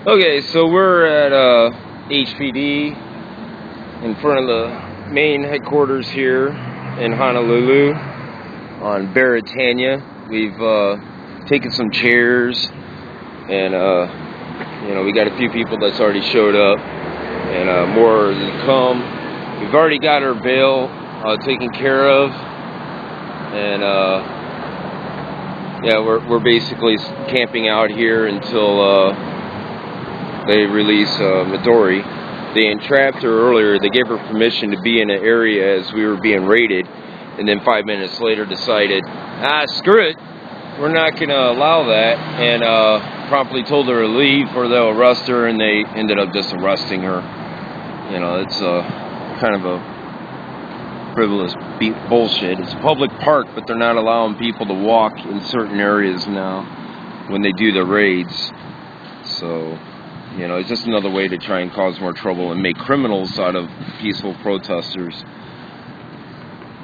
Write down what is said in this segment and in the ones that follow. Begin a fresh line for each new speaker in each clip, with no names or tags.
Okay, so we're at HPD in front of the main headquarters here in Honolulu on Baratania. We've taken some chairs and we got a few people that's already showed up and more to come. We've already got our bail taken care of, and yeah, we're basically camping out here until they release Midori. They entrapped her earlier. They gave her permission to be in an area as we were being raided, and then 5 minutes later decided, screw it, we're not going to allow that, and promptly told her to leave or they'll arrest her, and they ended up just arresting her. You know, it's kind of a frivolous bullshit. It's a public park, but they're not allowing people to walk in certain areas now when they do the raids. So, you know, it's just another way to try and cause more trouble and make criminals out of peaceful protesters.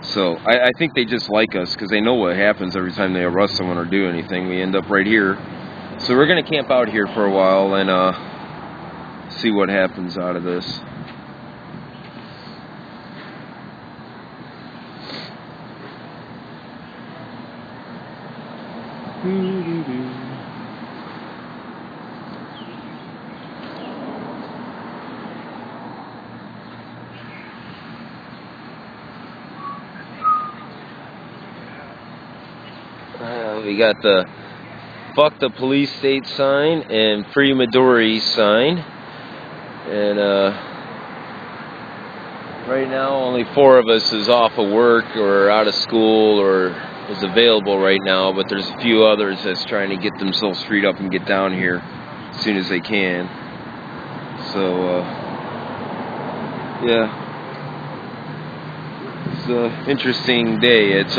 So I think they just like us because they know what happens every time they arrest someone or do anything. We end up right here. So we're going to camp out here for a while and see what happens out of this. We got the "Fuck the Police State" sign and "Free Midori" sign, and right now only 4 of us is off of work or out of school or is available right now, but there's a few others that's trying to get themselves freed up and get down here as soon as they can. So yeah, it's an interesting day. It's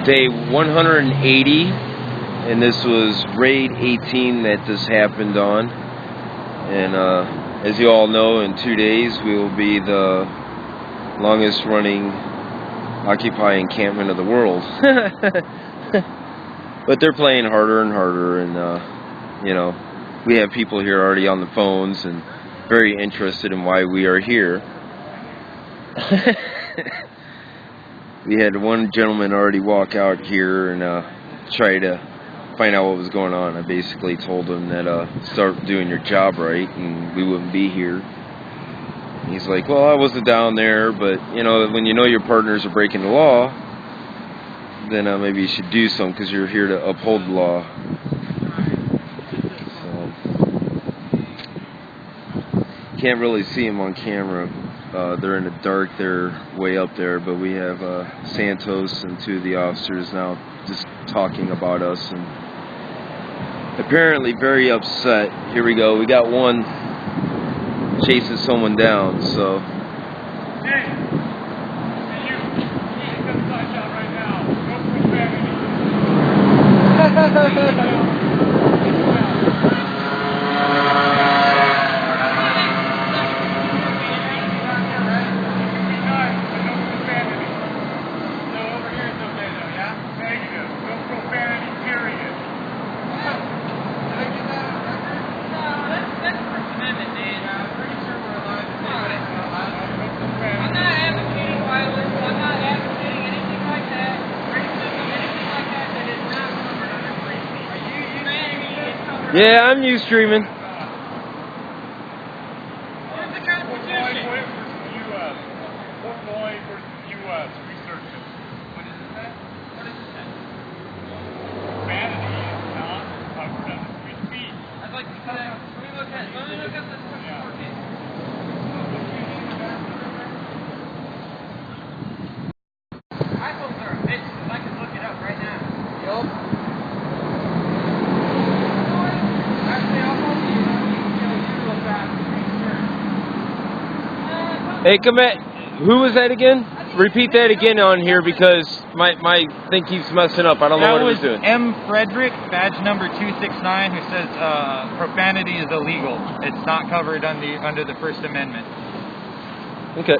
day 180, and this was raid 18 that this happened on. And as you all know, in 2 days we will be the longest running Occupy encampment of the world. But they're playing harder and harder, and you know, we have people here already on the phones and very interested in why we are here. We had one gentleman already walk out here and try to find out what was going on. I basically told him that start doing your job right and we wouldn't be here. And he's like, well, I wasn't down there, but you know, when you know your partners are breaking the law, then maybe you should do something because you're here to uphold the law. So can't really see him on camera. They're in the dark, they're way up there, but we have Santos and 2 of the officers now just talking about us and apparently very upset. Here we go, we got one chasing someone down, so.
Hey, you come inside out right now. Don't push back
Yeah, I'm news streaming.
Where's the Constitution? Fort Lloyd versus U.S. Research it. What is it? What is it? Vanity is not covered under free speech. I'd like to cut out. Let me look at this report case. iPhones are a bitch because I can look it up right now. Yup.
Hey, come at, who was that again? Repeat that again on here because my thing keeps messing up. I don't know what it was doing.
M. Frederick, badge number 269, who says profanity is illegal. It's not covered under the First Amendment.
Okay.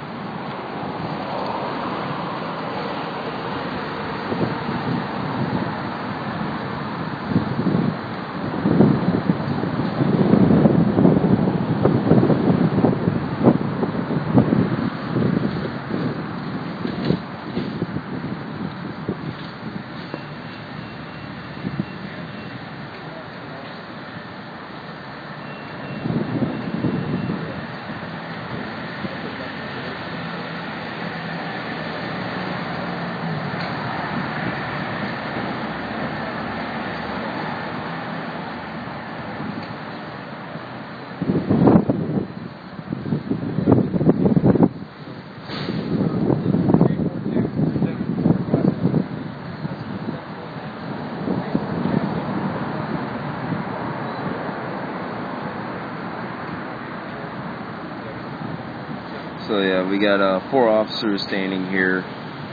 So yeah, we got 4 officers standing here.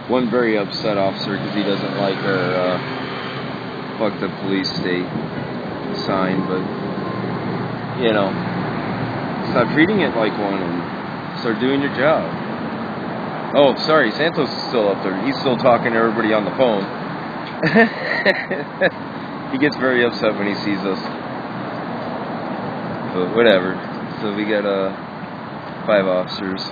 One very upset officer because he doesn't like our "fuck the police state" sign, but you know, stop treating it like one and start doing your job. Oh, sorry, Santos is still up there. He's still talking to everybody on the phone. He gets very upset when he sees us. But whatever. So we got 5 officers.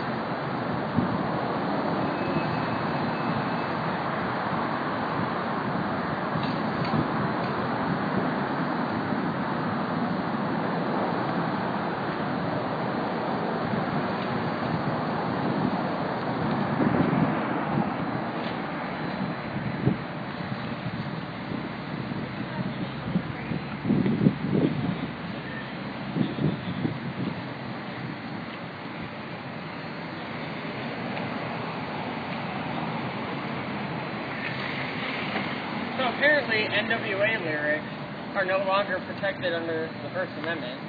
So apparently NWA lyrics are no longer protected under the First Amendment.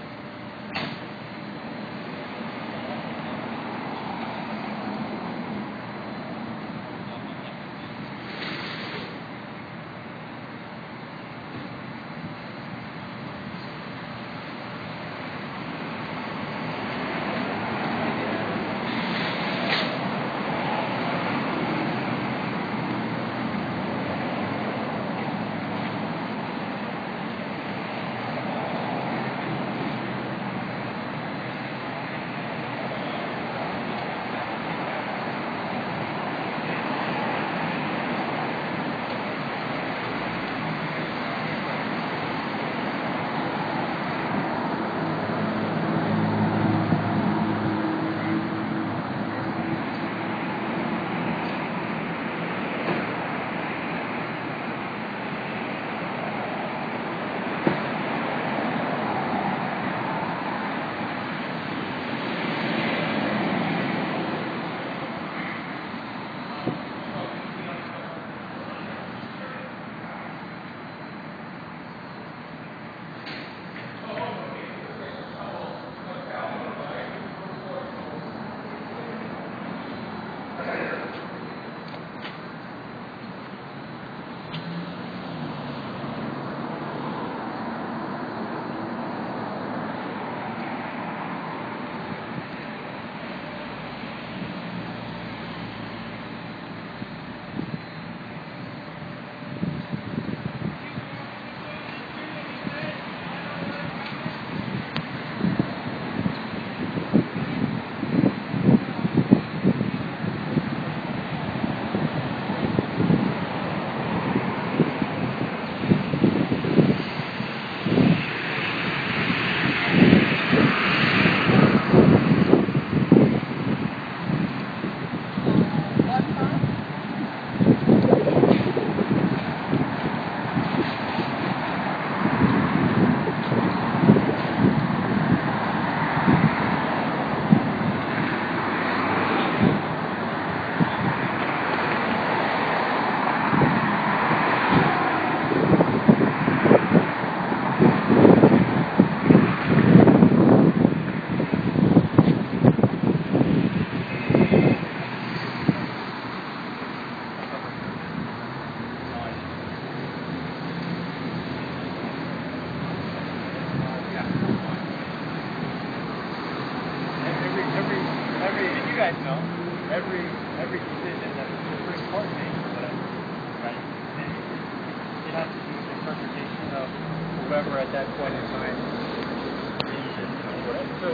Every decision that the Supreme Court makes, right, it has to do with the interpretation of whoever at that point in time deems it, whatever. So,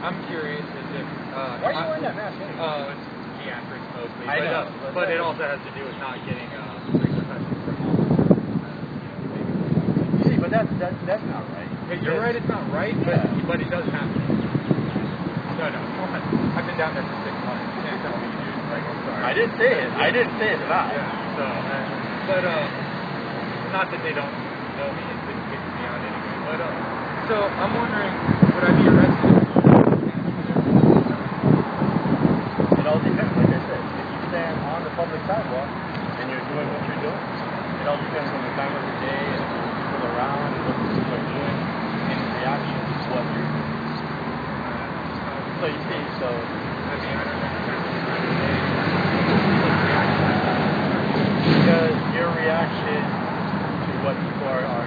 I'm curious as if...
why are you wearing that mask anyway?
It's theatrics mostly,
I know,
but it also has to do with not getting repercussions from all.
See, but that's not right.
You're right, it's not right, but it does happen. No, I've been down there for 6 months. You can't tell me you do regular stars.
I didn't say it. I didn't say it's not.
Yeah, so, but, not that they don't know me, it kicks me out anyway, but, so, I'm wondering, would I be arrested?
It all depends, like I said. If you stand on the public sidewalk and you're doing what you're doing, it all depends on the time of the day and people around and what people are doing in reaction to what you're doing. So you see, I mean, Because your reaction to what people are or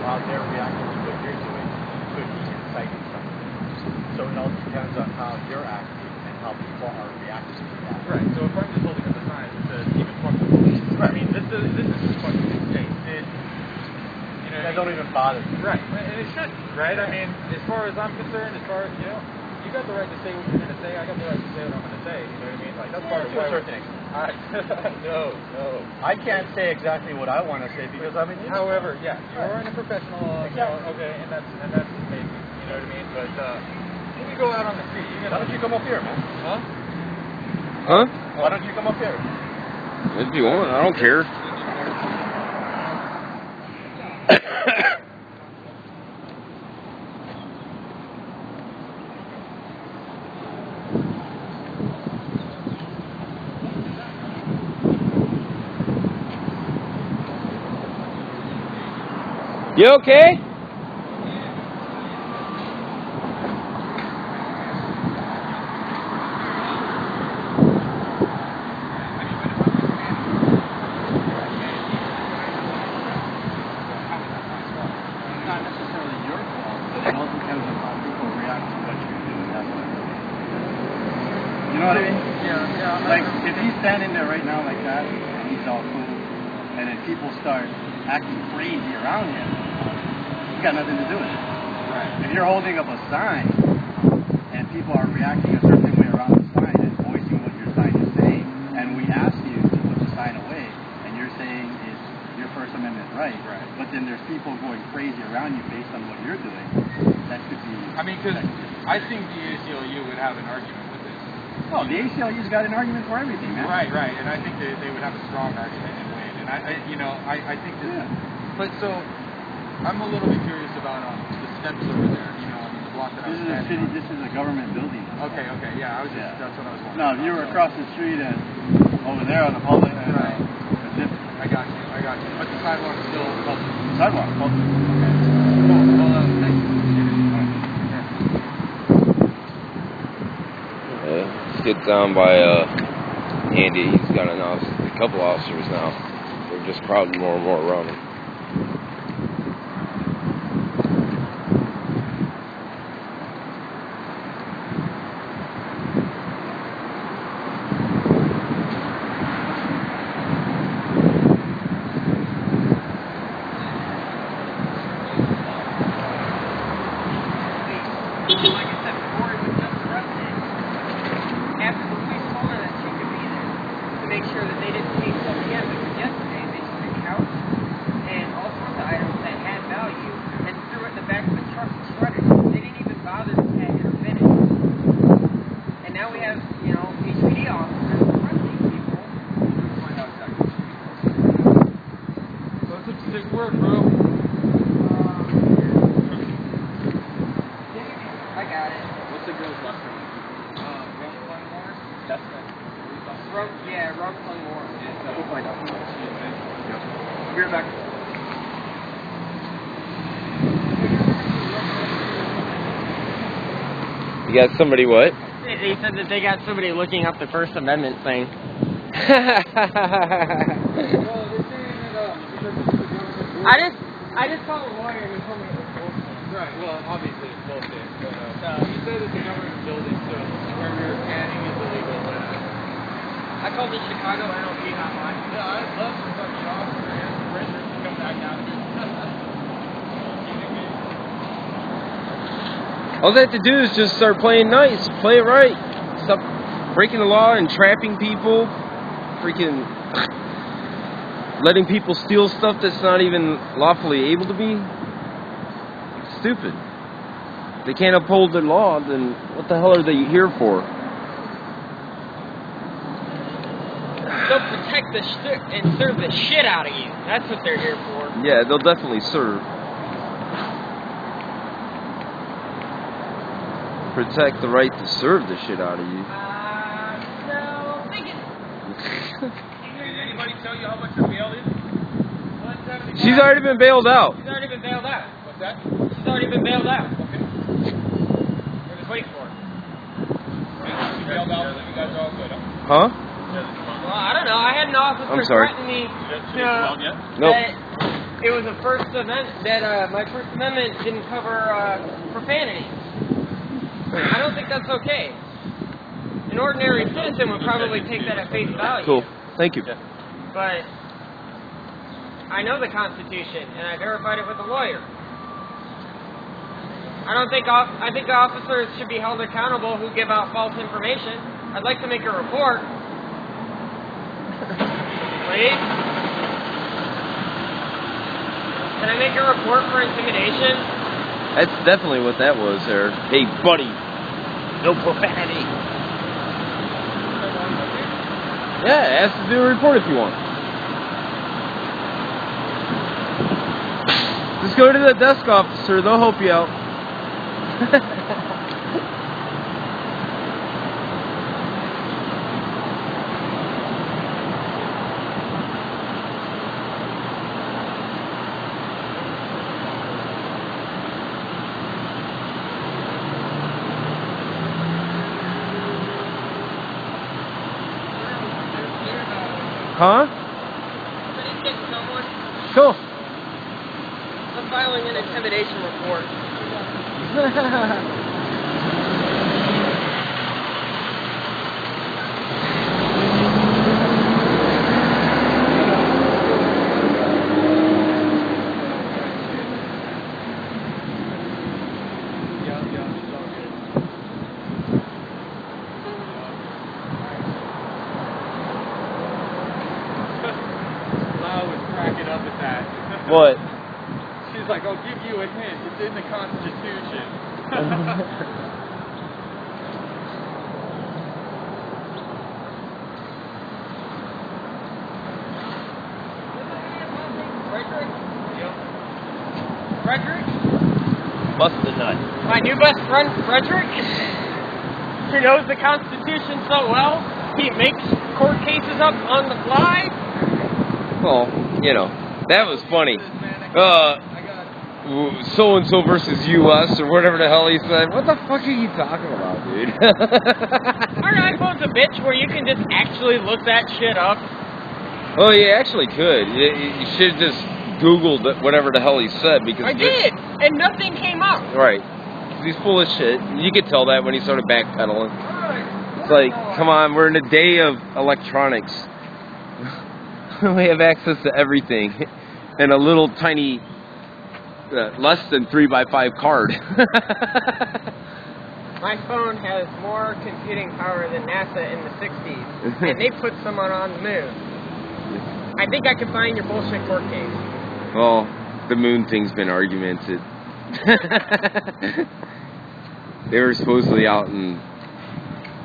how they're reacting to what you're doing could be inciting something. So it all depends on how you're acting and how people are reacting to that.
Right. So if I'm just holding up a sign that says even fuck the police, I mean this is just fucking insane.
That don't even bother me.
Right. And it shouldn't, right? I mean, as far as I'm concerned, as far as you got the right to say what you're gonna say. I got the right to say what I'm gonna say. You know what I mean? Like that's part of
to a
why
certain extent.
No.
I can't say exactly what I want to say because I'm in uniform.
However, yeah, you are in a professional.
Exactly.
Okay, and that's amazing. You know what I mean? But when you go out on the street,
Why don't you come up here, man?
Huh?
Huh?
Why don't you come up here?
If you want, I don't care. You okay?
Not necessarily your fault, but it all depends on how people react to what you're doing. That's what I'm saying. You know what I mean?
Yeah.
Like, if he's standing there right now like that, and he's all cool, and then people start acting crazy around him, he's got nothing to do with it.
Right.
If you're holding up a sign, and people are reacting a certain way around the sign and voicing what your sign is saying, and we ask you to put the sign away, and you're saying it's your First Amendment right, but then there's people going crazy around you based on what you're doing, that could be...
I mean, because I think the ACLU would have an argument with this.
Oh, the ACLU's got an argument for everything, man.
Right, and I think they would have a strong argument in Wayne. And I think this.
Yeah.
But so, I'm a little bit curious about the steps over there. The block that I was standing on.
This is a government building.
Okay, yeah. That's what I was wondering.
No, if you were across the street and over there on the public,
Right.
it's different.
I got you. But the sidewalk is still public.
Sidewalk, public.
Okay. Cool. Well, thank you.
Let's get down by Andy. He's got a couple officers now. They're just crowding more and more around him.
Like I said before, he was just arrested. After the police told her that she could be there to make sure that they didn't take stuff again, because yesterday they took a couch and all sorts of items that had value and threw it in the back of the truck and shredded it. They didn't even bother to tag it or bin it. And now we have, HPD officers arresting people.
Find out exactly. That's a sick word, bro.
I got it.
What's the girl's last name? That's right.
Rum Plum Moore.
We'll find out. I'll be right back.
You got somebody what?
They said that they got somebody looking up the First Amendment thing. I just called a lawyer and he told me it was bullshit.
Right, well, obviously it's bullshit, but he said it's a government building, so where you're scanning is illegal.
I called the Chicago NLP hotline.
Yeah, I'd love for fucking officer and prisoners to come back out here.
All they have to do is just start playing nice, play it right. Stop breaking the law and trapping people. Freaking letting people steal stuff that's not even lawfully able to be. Stupid. If they can't uphold the law, then what the hell are they here for?
They'll protect and serve the shit out of you. That's what they're here for.
Yeah, they'll definitely serve. Protect the right to serve the shit out of you.
No, thinking.
Did anybody tell you how much the bail is?
She's already been bailed out.
She's already been bailed out.
What's that?
She's already been bailed out.
Okay.
We're just waiting for her.
You bailed out, so you guys are all good, huh?
Huh?
Well, I don't know. I had an officer
I'm sorry.
threaten me
Nope.
that it was a First Amendment, that my First Amendment didn't cover profanity. I don't think that's okay. An ordinary citizen would probably take that at face value.
Cool. Thank you.
But I know the Constitution, and I verified it with a lawyer. I think officers should be held accountable who give out false information. I'd like to make a report. Please? Can I make a report for intimidation?
That's definitely what that was there. Hey, buddy. No profanity. Yeah, ask to do a report if you want. Just go to the desk officer. They'll help you out. Huh? Cool.
I'm filing an intimidation report.
What?
She's like, I'll give you a hint. It's in the Constitution.
Frederick?
Bust the nut.
My new best friend, Frederick? He knows the Constitution so well, he makes court cases up on the fly.
Well, you know, that was funny. So-and-so versus U.S. or whatever the hell he said. What the fuck are you talking about, dude?
Aren't iPhones a bitch where you can just actually look that shit up?
Oh, you actually could. You should have just Googled whatever the hell he said because
I did, and nothing came up.
Right. He's full of shit. You could tell that when he started backpedaling. It's like, come on, we're in a day of electronics. We have access to everything. And a little tiny, less than 3x5 card.
My phone has more computing power than NASA in the 60s, and they put someone on the moon. I think I can find your bullshit court case.
Well, the moon thing's been argumented. They were supposedly out in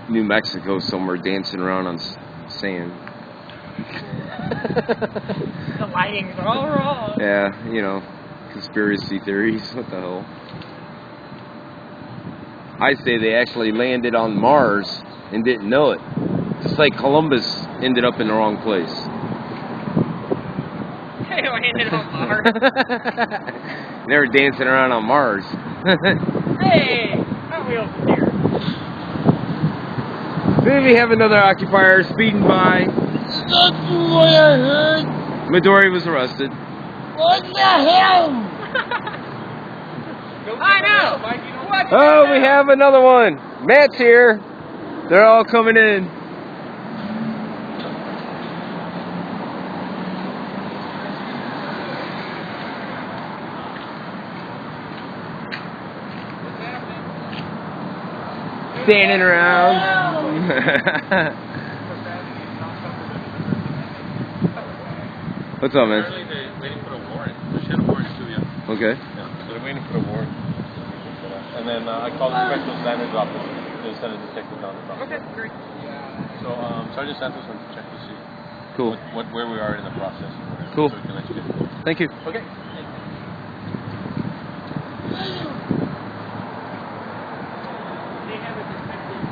New Mexico somewhere dancing around on sand.
The lighting's all wrong.
Yeah, you know, conspiracy theories. What the hell? I say they actually landed on Mars and didn't know it. Just like Columbus ended up in the wrong place.
They landed on Mars.
They were dancing around on Mars.
Hey, Hot Wheels is here.
Then we have another occupier speeding by.
That's what I heard.
Midori was arrested.
What the hell?
I know. What
Oh, we have another one. Matt's here. They're all coming in. Standing around. What's up, man?
Apparently they're waiting for a warrant. She had a warrant too, yeah.
Okay.
Yeah, so they're waiting for a warrant. And then I called the Special Standards office. They sent a detective down the process.
Okay, great.
So Sergeant Santos went to check to see
Cool.
where we are in the process.
Cool.
So we can let you get.
Thank you.
Okay.
They have a detective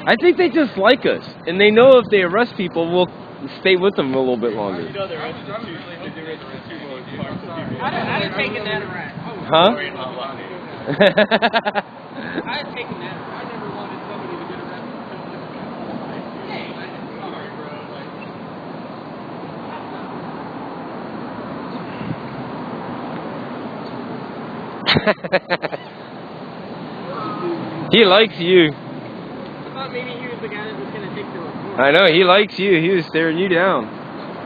I think they just like us, and they know if they arrest people, we'll stay with them a little bit longer.
You know they're registered too. They're registered too low parts of people.
I'd have taken that around.
Huh?
I'd have taken that.
I never wanted somebody to get arrested until this guy. Hey, sorry, bro.
He likes you.
I thought maybe he was the guy that was going to take the report.
I know, he likes you. He was staring you down.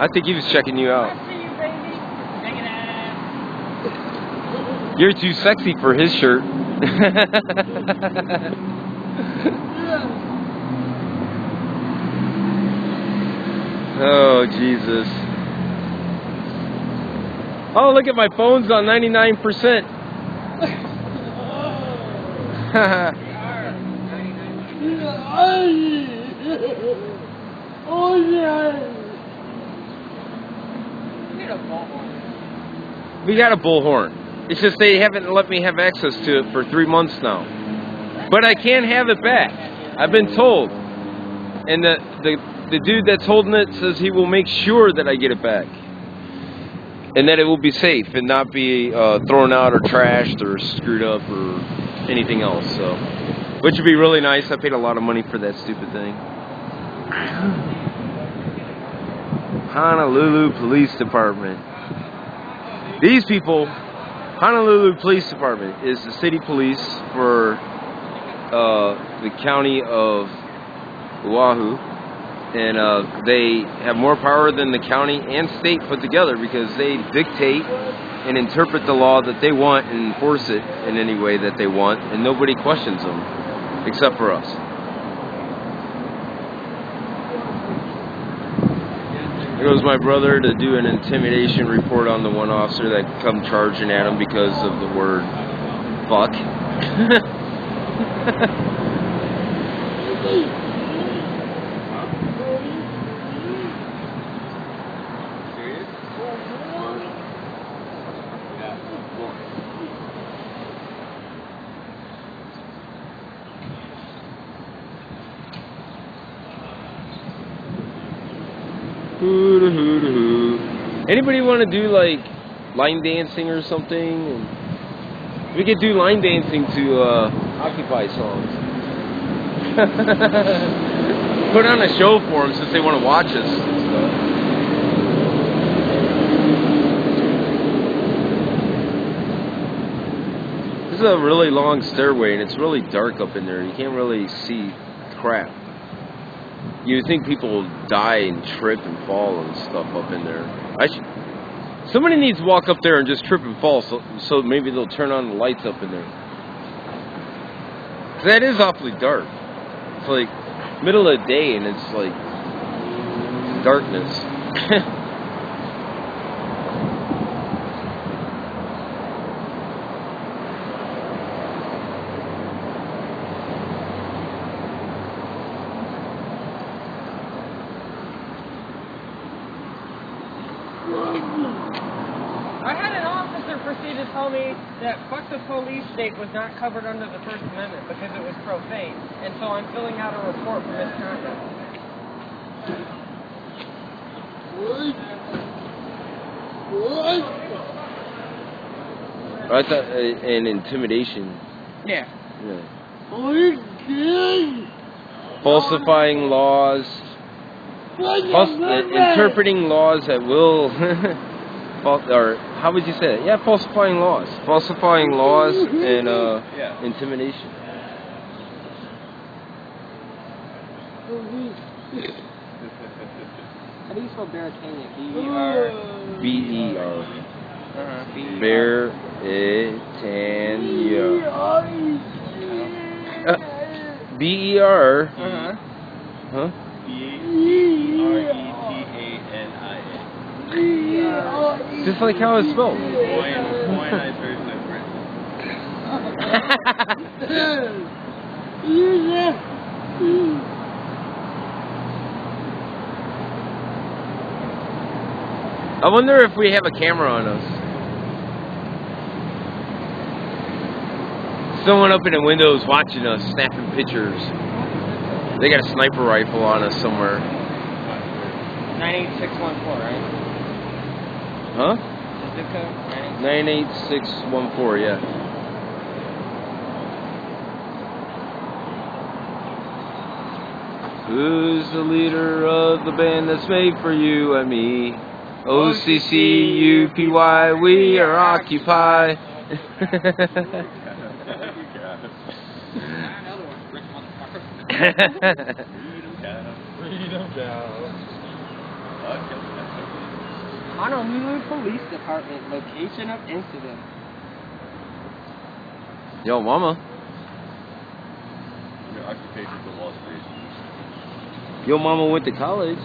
I think he was checking you out.
I see you, baby. Take it out.
You're too sexy for his shirt. Oh, Jesus. Oh, look at my phone's on 99%.
Oh, yeah.
Need a bullhorn.
We got a bullhorn. It's just they haven't let me have access to it for 3 months now. But I can have it back. I've been told. And the dude that's holding it says he will make sure that I get it back. And that it will be safe and not be thrown out or trashed or screwed up or anything else. So, which would be really nice. I paid a lot of money for that stupid thing. Honolulu Police Department. These people, Honolulu Police Department is the city police for the county of Oahu. And they have more power than the county and state put together because they dictate and interpret the law that they want and enforce it in any way that they want, and nobody questions them except for us. Here goes my brother to do an intimidation report on the one officer that come charging at him because of the word fuck. Anybody want to do like line dancing or something? We could do line dancing to Occupy songs. Put on a show for them since they want to watch us and stuff. This is a really long stairway and it's really dark up in there. You can't really see crap. You would think people will die and trip and fall and stuff up in there. Somebody needs to walk up there and just trip and fall so maybe they'll turn on the lights up in there. 'Cause that is awfully dark. It's like middle of the day and it's like darkness.
I had an officer proceed to tell me that fuck the police state was not covered under the First Amendment because it was profane, and so I'm filling out a report for misconduct.
What?
I thought an intimidation.
Yeah.
Okay.
Falsifying laws. Interpreting laws that will, or how would you say it? Yeah, falsifying laws. Falsifying laws and intimidation.
How do you spell Beretania? B-E-R.
B-E-R. Beretania. B-E-R. Huh?
B-E-R-E-T-A-N-I-A.
Just like how it's spelled. I wonder if we have a camera on us. Someone up in the windows watching us, snapping pictures. They got a sniper rifle on us somewhere.
98614, right?
Huh?
The zip code?
98614, yeah. Who's the leader of the band that's made for you and me? OCCUPY, we are Occupy.
Honolulu Police Department, location of incident.
Yo, mama.
Your occupation for Wall Street.
Yo, mama went to college.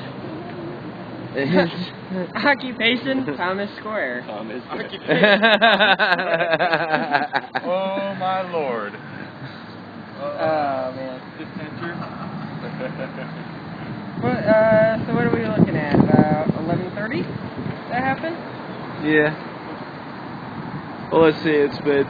Occupation, Thomas Square.
Thomas. Oh my lord.
Oh man.
This center.
What, so what are we looking at? 11:30? That happened?
Yeah. Well, let's see, it's been